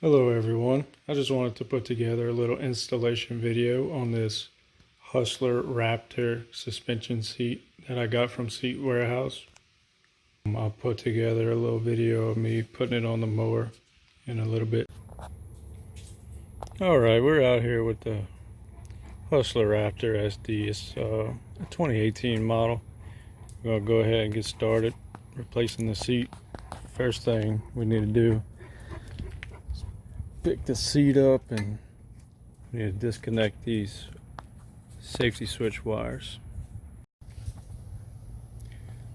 Hello everyone, I just wanted to put together a little installation video on this Hustler Raptor suspension seat that I got from Seat Warehouse. I'll put together a little video of me putting it on the mower in a little bit. Alright, we're out here with the Hustler Raptor SD. It's a 2018 model. We're going to go ahead and get started replacing the seat. First thing we need to do, pick the seat up, and we need to disconnect these safety switch wires.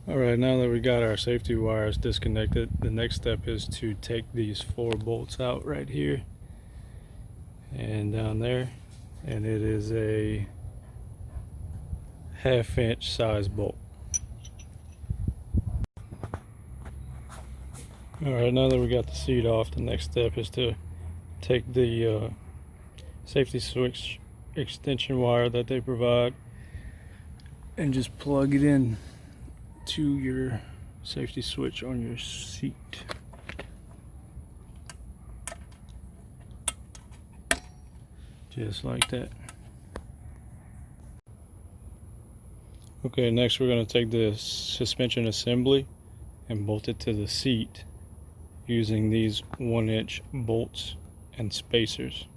Alright, now that we got our safety wires disconnected, the next step is to take these 4 bolts out right here and down there, and it is a 1/2 inch size bolt. Alright, now that we got the seat off, the next step is to take the safety switch extension wire that they provide and just plug it in to your safety switch on your seat. Just like that. Okay, next we're going to take the suspension assembly and bolt it to the seat using these 1-inch bolts and spacers.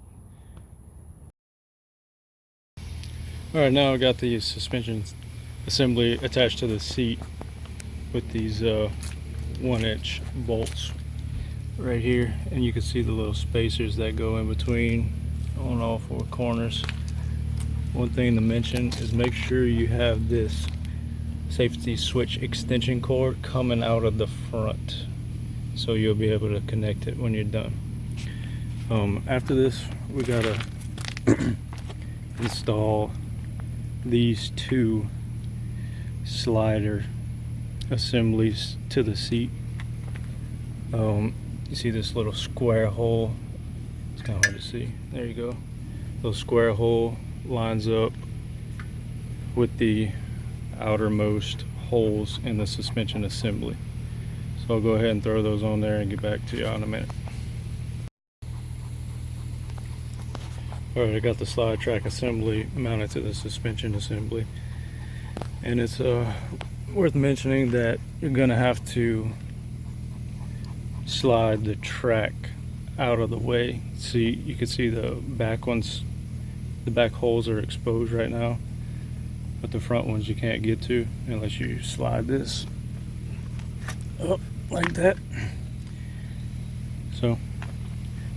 Alright, now I got the suspension assembly attached to the seat with these 1-inch bolts right here, and you can see the little spacers that go in between on all 4 corners. One thing to mention is make sure you have this safety switch extension cord coming out of the front, so you'll be able to connect it when you're done. After this, we gotta install these 2 slider assemblies to the seat. You see this little square hole? It's kind of hard to see. There you go. The square hole lines up with the outermost holes in the suspension assembly. So I'll go ahead and throw those on there and get back to you in a minute. Alright, I got the slide track assembly mounted to the suspension assembly, and it's worth mentioning that you're gonna have to slide the track out of the way. See, you can see the back ones, the back holes are exposed right now, but the front ones you can't get to unless you slide this up like that. So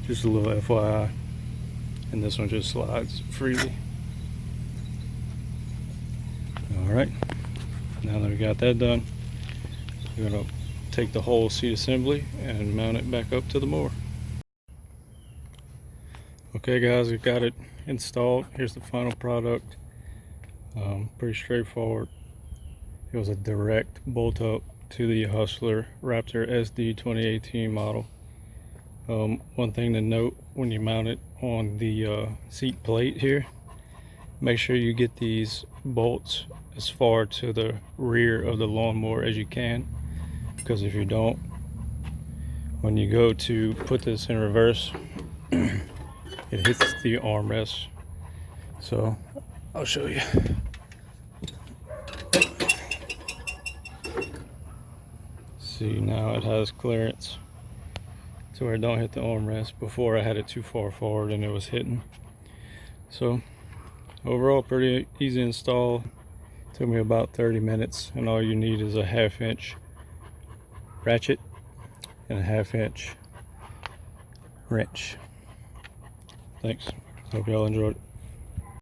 just a little FYI. And this one just slides freely. Alright, now that we got that done, we're going to take the whole seat assembly and mount it back up to the mower. Okay guys, we got it installed. Here's the final product. Pretty straightforward. It was a direct bolt up to the Hustler Raptor SD 2018 model. One thing to note when you mount it on the seat plate here, make sure you get these bolts as far to the rear of the lawnmower as you can, because if you don't, when you go to put this in reverse, it hits the armrest. So I'll show you. See, now it has clearance to where it don't hit the armrest. Before I had it too far forward and it was hitting. So overall, pretty easy install. Took me about 30 minutes, and all you need is a 1/2 inch ratchet and a 1/2 inch wrench. Thanks. Hope y'all enjoyed it.